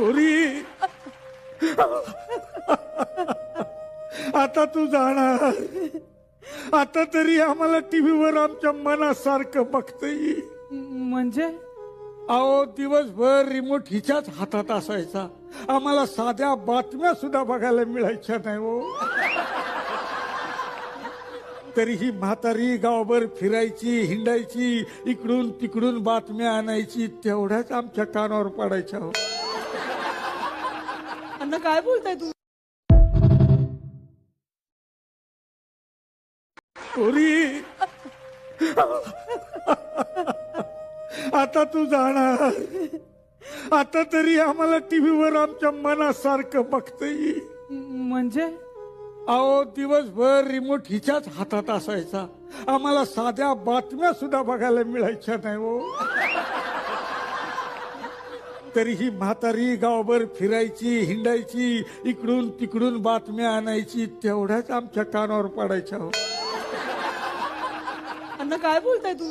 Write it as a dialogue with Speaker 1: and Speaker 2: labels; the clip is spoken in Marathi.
Speaker 1: पोरी आता तू जाणार, आता तरी आम्हाला टीव्हीवर आमच्या मनासारखं बघता येईल.
Speaker 2: म्हणजे
Speaker 1: अहो दिवसभर रिमोट हिच्याच हातात असायचा, आम्हाला साध्या बातम्या सुद्धा बघायला मिळायच्या नाही हो. तरी ही म्हातारी गावभर फिरायची, हिंडायची, इकडून तिकडून बातम्या आणायची, तेवढ्याच आमच्या कानावर पडायच्या हो.
Speaker 2: अण्णा काय बोलताय तू?
Speaker 1: पोरी आता तू जाणार, आता तरी आम्हाला टीव्हीवर आमच्या मनासारखं बघता येईल.
Speaker 2: म्हणजे
Speaker 1: अहो दिवसभर रिमोट हिच्याच हातात असायचा, आम्हाला साध्या बातम्या सुद्धा बघायला मिळायच्या नाही हो. तरी ही म्हातारी गावभर फिरायची, हिंडायची, इकडून तिकडून बातम्या आणायची, तेवढ्याच आमच्या कानावर पडायच्या हो.
Speaker 2: अण्णा काय बोलताय तू?